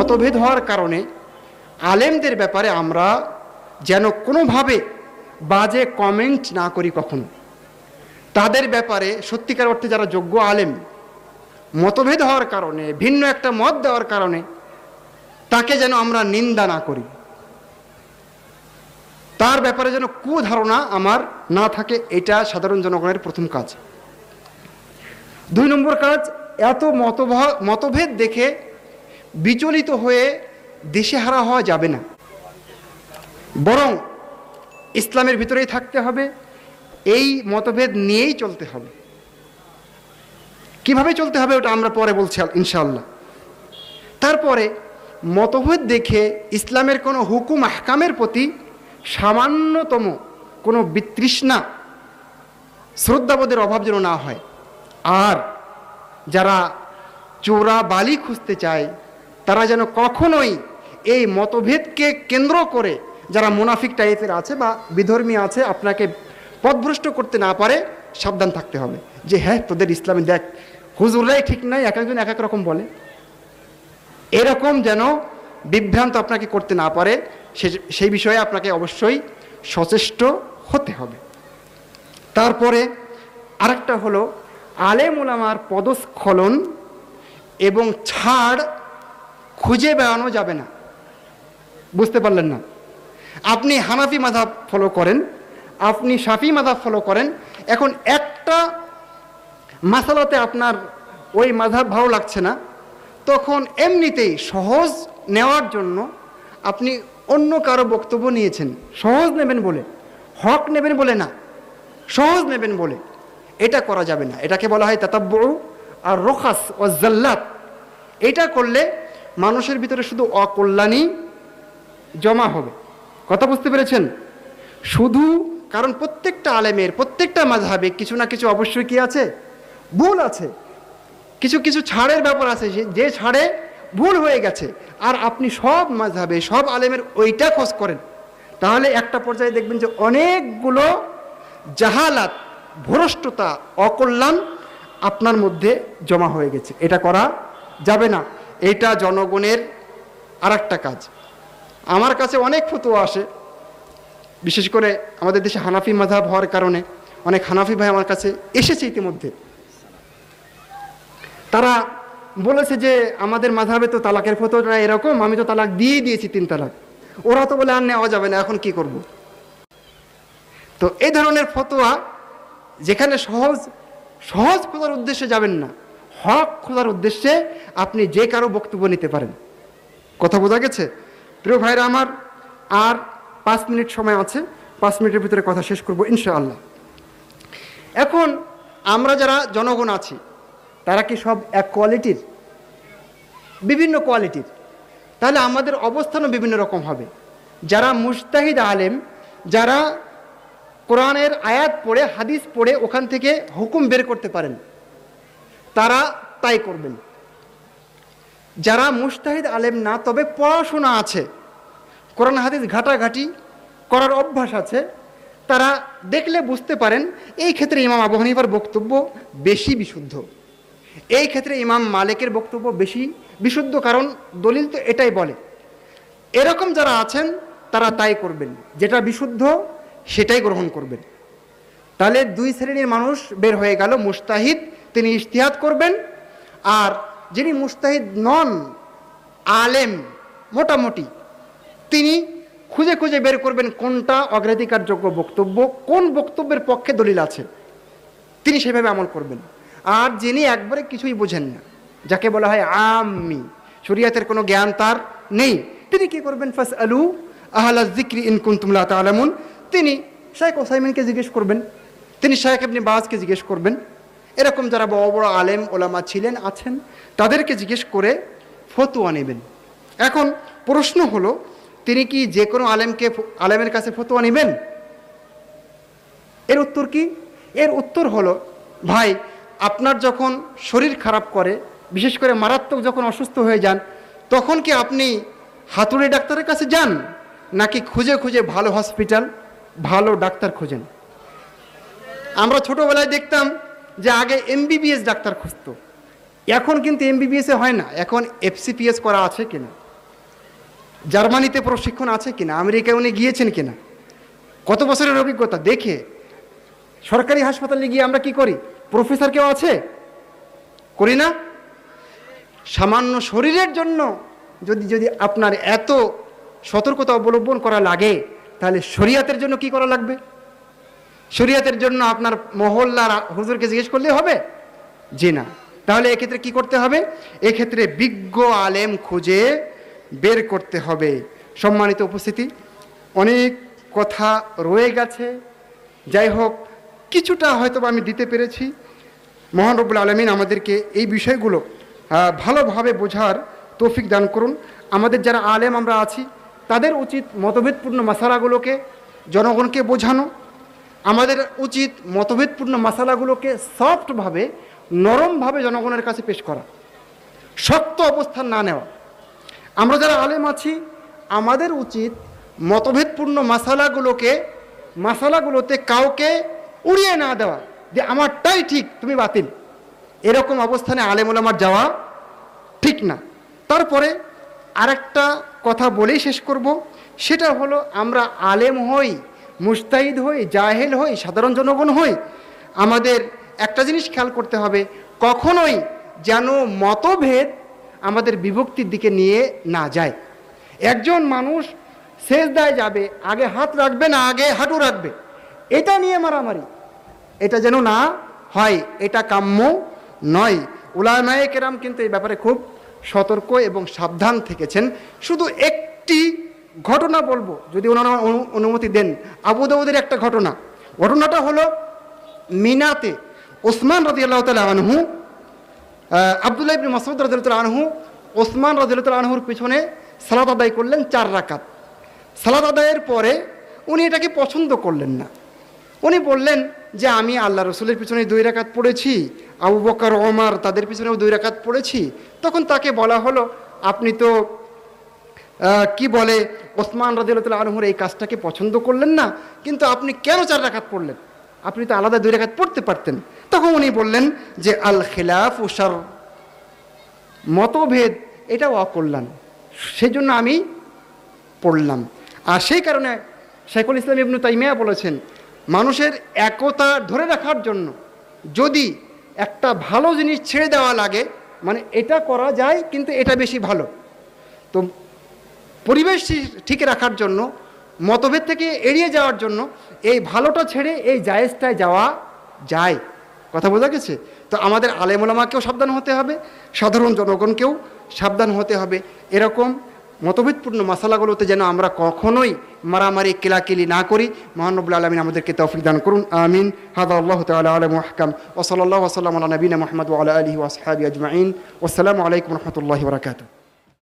মতভেদ হওয়ার কারণে আলেমদের ব্যাপারে আমরা যেন কোনোভাবে বাজে কমেন্ট না করি কখনো। তাদের ব্যাপারে সত্যিকার অর্থে যারা যোগ্য আলেম, মতভেদ হওয়ার কারণে, ভিন্ন একটা মত দেওয়ার কারণে তাকে যেন আমরা নিন্দা না করি, তার ব্যাপারে যেন কুধারণা আমার না থাকে, এটা সাধারণ জনগণের প্রথম কাজ। 2 নম্বর কাজ, এত মতভেদ দেখে বিচলিত হয়ে দিশেহারা হওয়া যাবে না, বরং ইসলামের ভিতরেই থাকতে হবে, এই মতভেদ নিয়েই চলতে হবে। কিভাবে চলতে হবে ওটা আমরা পরে বলছি ইনশাআল্লাহ। তারপরে মতভেদ দেখে ইসলামের কোনো হুকুম আহকামের প্রতি সামান্যতম কোনো বিতৃষ্ণা, শ্রদ্ধাবোধের অভাব যেন না হয়। আর যারা চোরা বালি খুঁজতে চায় তারা যেন কখনোই এই মতভেদকে কেন্দ্র করে, যারা মুনাফিক টাইপের আছে বা বিধর্মী আছে, আপনাকে পথভ্রষ্ট করতে না পারে, সাবধান থাকতে হবে যে হ্যাঁ তোদের ইসলামে দেখ হুজুররাই ঠিক নাই, এক একজন এক এক রকম বলে, এরকম যেন বিভ্রান্ত আপনাকে করতে না পারে, সেই বিষয়ে আপনাকে অবশ্যই সচেষ্ট হতে হবে। তারপরে আরেকটা হলো, আলেম ওলামার পদস্খলন এবং ছাড় খুঁজে বেড়ানো যাবে না। বুঝতে পারলেন না? আপনি হানাফি মাযহাব ফলো করেন, আপনি শাফি মাযহাব ফলো করেন, এখন একটা মাসালাতে আপনার ওই মাযহাব ভালো লাগছে না, তখন এমনিতেই সহজ নেওয়ার জন্য আপনি অন্য কারো বক্তব্য নিয়েছেন, সহজ নেবেন বলে, হক নেবেন বলে না, সহজ নেবেন বলে, এটা করা যাবে না। এটাকে বলা হয় তাতাব্বু আর রখাস ও জাল্লাত। এটা করলে মানুষের ভিতরে শুধু অকল্যাণই জমা হবে। কথা বুঝতে পেরেছেন? শুধু কারণ প্রত্যেকটা আলেমের প্রত্যেকটা মাযহাবে কিছু না কিছু অবশ্যই কি আছে, ভুল আছে, কিছু কিছু ছাড়ের ব্যাপার আছে, যে ছাড়ে ভুল হয়ে গেছে, আর আপনি সব মাযহাবে সব আলেমের ওইটা খোঁজ করেন, তাহলে একটা পর্যায়ে দেখবেন যে অনেকগুলো জাহালাত, ভ্রষ্টতা, অকল্যাণ আপনার মধ্যে জমা হয়ে গেছে। এটা করা যাবে না। এটা জনগণের আরেকটা কাজ। আমার কাছে অনেক ফতোয়া আসে, বিশেষ করে আমাদের দেশে হানাফি মাযহাব হওয়ার কারণে অনেক হানাফি ভাই আমার কাছে এসেছে ইতিমধ্যে। তারা বলেছে যে আমাদের মাযহাবে তো তালাকের ফতোয়া এরকম, আমি তো তালাক দিয়ে দিয়েছি 3 তালাক, ওরা তো বলে আর নেওয়া যাবে না, এখন কি করব? তো এই ধরনের ফতোয়া, যেখানে সহজ খোঁজার উদ্দেশ্যে যাবেন না, হক খোঁজার উদ্দেশ্যে আপনি যে কারো বক্তব্য নিতে পারেন। কথা বোঝা গেছে? প্রিয় ভাইরা আমার, আর 5 মিনিট সময় আছে, 5 মিনিটের ভিতরে কথা শেষ করব ইনশাআল্লাহ। এখন আমরা যারা জনগণ আছি তারা কি সব এক কোয়ালিটির? বিভিন্ন কোয়ালিটির। তাহলে আমাদের অবস্থানও বিভিন্ন রকম হবে। যারা মুজতাহিদ আলেম, যারা কোরআনের আয়াত পড়ে, হাদিস পড়ে ওখান থেকে হুকুম বের করতে পারেন, তারা তাই করবেন। যারা মুজতাহিদ আলেম না, তবে পড়াশোনা আছে, কোরআন হাদিস ঘাটাঘাটি করার অভ্যাস আছে, তারা দেখলে বুঝতে পারেন এই ক্ষেত্রে ইমাম আবু হানিফার বক্তব্য বেশি বিশুদ্ধ, এই ক্ষেত্রে ইমাম মালিকের বক্তব্য বেশি বিশুদ্ধ, কারণ দলিল তো এটাই বলে। এরকম যারা আছেন তারা তাই করবেন, যেটা বিশুদ্ধ সেটাই গ্রহণ করবেন। তাহলে 2 শ্রেণীর মানুষ বের হয়ে গেল। মুজতাহিদ, তিনি ইজতিহাদ করবেন, আর যিনি মুজতাহিদ নন, আলেম মোটামুটি, তিনি খুঁজে খুঁজে বের করবেন কোনটা অগ্রাধিকারযোগ্য বক্তব্য, কোন বক্তব্যের পক্ষে দলিল আছে, তিনি সেভাবে আমল করবেন। আর যিনি একবারে কিছুই বোঝেন না, যাকে বলা হয় আম্মি, শরীয়তের কোনো জ্ঞান তার নেই, তিনি কি করবেন? ফাসআলু আহলায যিকরি ইন কুনতুম লা তা'লামুন। তিনি শাইখ উসাইমিনকে জিজ্ঞেস করবেন, তিনি শাইখ ইবনে বাজকে জিজ্ঞেস করবেন, এরকম যারা বড় বড় আলেম ওলামা ছিলেন, আছেন, তাদেরকে জিজ্ঞেস করে ফতোয়া নেবেন। এখন প্রশ্ন হলো, তিনি কি যে কোনো আলেমের কাছে ফতোয়া নেবেন? এর উত্তর কি? এর উত্তর হলো, ভাই আপনার যখন শরীর খারাপ করে, বিশেষ করে মারাত্মক যখন অসুস্থ হয়ে যান, তখন কি আপনি হাতুড়ি ডাক্তারের কাছে যান, নাকি খুঁজে খুঁজে ভালো হসপিটাল, ভালো ডাক্তার খোঁজেন? আমরা ছোটোবেলায় দেখতাম যে আগে MBBS ডাক্তার খুঁজতো, এখন কিন্তু MBBS হয় না, এখন FCPS করা আছে কিনা, জার্মানিতে প্রশিক্ষণ আছে কিনা, আমেরিকায় উনি গিয়েছেন কিনা, কত বছরের অভিজ্ঞতা দেখে সরকারি হাসপাতালে গিয়ে আমরা কি করি? প্রফেসর কেউ আছে? করি না? সামান্য শরীরের জন্য যদি যদি আপনার এত সতর্কতা অবলম্বন করা লাগে, তাহলে শরিয়াতের জন্য কি করা লাগবে? শরিয়াতের জন্য আপনার মহল্লার হুজুরকে জিজ্ঞেস করলে হবে? জি না। তাহলে এক্ষেত্রে কি করতে হবে? এক্ষেত্রে বিজ্ঞ আলেম খুঁজে বের করতে হবে। সম্মানিত উপস্থিতি, অনেক কথা রয়ে গেছে, যাই হোক কিছুটা হয়তো আমি দিতে পেরেছি। মহান রব্বুল আলামিন আমাদেরকে এই বিষয়গুলো ভালোভাবে বোঝার তৌফিক দান করুন। আমাদের যারা আলেম আমরা আছি, তাদের উচিত মতভেদপূর্ণ মাসালাগুলোকে জনগণকে বোঝানো। আমাদের উচিত মতভেদপূর্ণ মাসালাগুলোকে সফটভাবে, নরমভাবে জনগণের কাছে পেশ করা, শক্ত অবস্থান না নেওয়া। আমরা যারা আলেম আছি, আমাদের উচিত মতভেদপূর্ণ মাসালাগুলোতে কাউকে উড়িয়ে না দেওয়া, যে আমারটাই ঠিক তুমি বাতিল, এরকম অবস্থানে আলেম ওলামার যাওয়া ঠিক না। তারপরে আরেকটা কথা বলেই শেষ করব, সেটা হলো আমরা আলেম হই, মুজতাহিদ হই, জাহেল হই, সাধারণ জনগণ হই, আমাদের একটা জিনিস খেয়াল করতে হবে, কখনোই যেন মতভেদ আমাদের বিভক্তির দিকে নিয়ে না যায়। একজন মানুষ সেজদায় যাবে, আগে হাত রাখবে না আগে হাঁটু রাখবে, এটা নিয়ে মারামারি, এটা যেন না হয়, এটা কাম্য নয়। উলামায়ে কেরাম কিন্তু এই ব্যাপারে খুব সতর্ক এবং সাবধান থেকেছেন। শুধু একটি ঘটনা বলবো, যদি ওনারা অনুমতি দেন। আবু দাউদের একটা ঘটনাটা হলো মিনাতে ওসমান রাদিয়াল্লাহু তাআলা আনহু, আব্দুল্লাহ ইবনে মাসউদ রাদিয়াল্লাহু তাআলা আনহু ওসমান রাদিয়াল্লাহু তাআলা আনহুর পিছনে সালাত আদায় করলেন 4 রাকাত। সালাত আদায়ের পরে উনি এটাকে পছন্দ করলেন না। উনি বললেন যে আমি আল্লাহ রসুলের পিছনে 2 রাকাত পড়েছি, আবু বকর ওমর তাদের পিছনেও 2 রাকাত পড়েছি। তখন তাকে বলা হলো, আপনি তো কি বলে ওসমান রাদিয়াল্লাহু তাআলা আনহুর এই কাজটাকে পছন্দ করলেন না, কিন্তু আপনি কেন 4 রাকাত পড়লেন? আপনি তো আলাদা 2 রাকাত পড়তে পারতেন। তখন উনি বললেন যে আল খিলাফ শার, মতভেদ এটাও অকল্যাণ, সেই জন্য আমি পড়লাম। আর সেই কারণে শাইখুল ইসলাম ইবনে তাইমিয়া বলেছেন, মানুষের একতা ধরে রাখার জন্য যদি একটা ভালো জিনিস ছেড়ে দেওয়া লাগে, মানে এটা করা যায় কিন্তু এটা বেশি ভালো, তো পরিবেশ ঠিক রাখার জন্য, মতভেদ থেকে এড়িয়ে যাওয়ার জন্য এই ভালোটা ছেড়ে এই জায়েজটায় যাওয়া যায়। কথা বোঝা গেছে? তো আমাদের আলেম ওলামাকেও সাবধান হতে হবে, সাধারণ জনগণকেও সাবধান হতে হবে। এরকম মতভেদপূর্ণ মাসালাগুলোতে যেন আমরা কখনোই মারামারি কেলাকেলি না করি। মহান রব্বুল আলামিন আমাদেরকে তৌফিক দান করুন, আমিন। হাদা আল্লাহু তাআলা আলা মুহকাম ওয়া সাল্লাল্লাহু ওয়া সাল্লাম আলা নবিনা মুহাম্মদ ওয়া আলা আলিহি ওয়া আসহাবিহি আজমাইন। ওয়াসসালামু আলাইকুম ওয়া রাহমাতুল্লাহি ওয়া বারাকাতুহু।